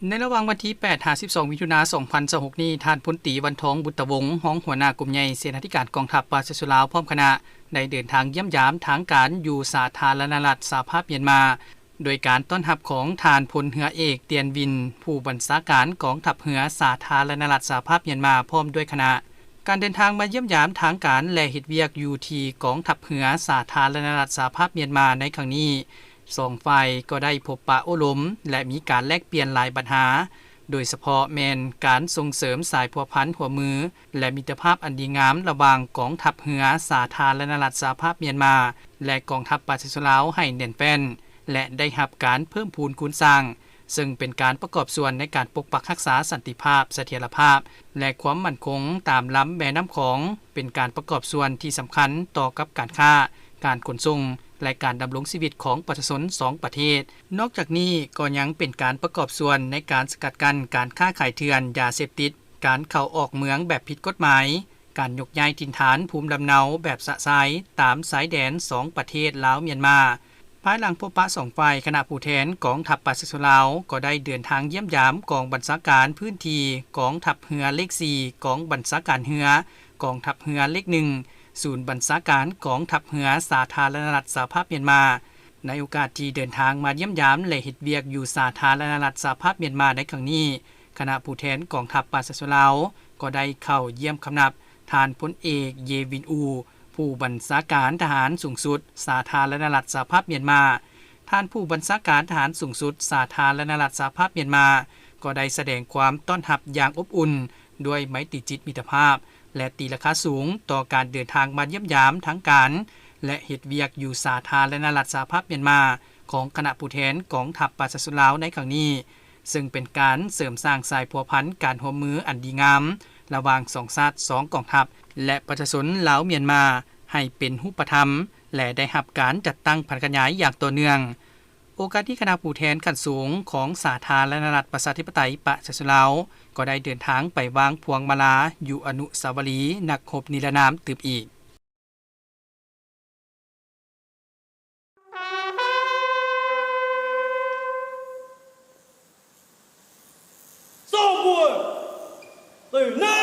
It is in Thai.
ในระหว่างวันที่8-12 มิถุนายน 2026 นี้ท่านพลตรีวันทองบุตรวงศ์รองหัวหน้ากลุ่มใหญ่เสนาธิการกองทัพปราชาสุลาวพร้อมคณะได้เดินทางเยี่ยมยามทางการอยู่สาธารณรัฐสหภาพเมียนมาโดยการต้อนรับของทานพลเรือเอกเตียนวินผู้บัญชาการกองทัพเรือสาธารณรัฐสหภาพเมียนมาพร้อมด้วยคณะการเดินทางมาเยี่ยมยามทางการและเฮ็ดเวียกอยู่ที่กองทัพเรือสาธารณรัฐสหภาพเมียนมาในครั้งนี้สองฝ่ายก็ได้พบปะอบรมและมีการแลกเปลี่ยนหลายปัญหาโดยเฉพาะแมนการส่งเสริมสายพัวพันหัวมือและมิตรภาพอันดีงามระหว่างกองทัพเรือสาธารณรัฐสหภาพเมียนมาและกองทัพปราชาสุลาวให้แน่นแฟ้นและได้รับการเพิ่มพูนคูณสร้างซึ่งเป็นการประกอบส่วนในการปกปักรักษาสันติภาพเสถียรภาพและความมั่นคงตามลำแม่น้ำของเป็นการประกอบส่วนที่สำคัญต่อกับการค้าการขนส่งและการดำรงชีวิตของประชาชน2ประเทศนอกจากนี้ก็ยังเป็นการประกอบส่วนในการสกัดกั้นการค้าขายเถื่อนยาเสพติดการเข้าออกเมืองแบบผิดกฎหมายการยกย้ายถิ่นฐานภูมิลำเนาแบบสะสายตามสายแดน2ประเทศลาวเมียนมาภายหลังพบปะ2ฝ่ายคณะผู้แทนกองทัพปราชาสุลาวก็ได้เดินทางเยี่ยมยามกองบัญชาการพื้นที่กองทัพเรือเลข4กองบัญชาการเรือกองทัพเรือเลข1ศูนย์บัญชาการกองทัพเรือสาธารณรัฐสหภาพเมียนมาในโอกาสที่เดินทางมาเยี่ยมยามและเฮ็ดเวียกอยู่สาธารณรัฐสหภาพเมียนมาในครั้งนี้คณะผู้แทนกองทัพปราชาสุลาวก็ได้เข้าเยี่ยมคำนับทานพลเอกเยวินอูผู้บัญชาการทหารสูงสุดสาธารณรัฐสหภาพเมียนมาท่านผู้บัญชาการทหารสูงสุดสาธารณรัฐสหภาพเมียนมาก็ได้แสดงความต้อนรับอย่างอบอุ่นด้วยไมตรีจิตมิตรภาพและตีราคาสูงต่อการเดินทางมาเยี่ยมยามทั้งการและเฮ็ดเวียกอยู่สาธารณรัฐสหภาพเมียนมาของคณะผู้แทนกองทัพปราชาสุลาวในครั้งนี้ซึ่งเป็นการเสริมสร้างสายพัวพันการร่วมมืออันดีงามระหว่าง2ชาติ2กองทัพและประชาชนลาวเมียนมาให้เป็นรูปธรรมและได้รับการจัดตั้งพันขยายอย่างต่อเนื่องโอกาสที่คณะผู้แทนขั้นสูงของสาธารณรัฐประชาธิปไตยประชาชนลาวก็ได้เดินทางไปวางพวงมาลาอยู่อนุสาวรีย์นักรบนิรนามตืบอีก少部队内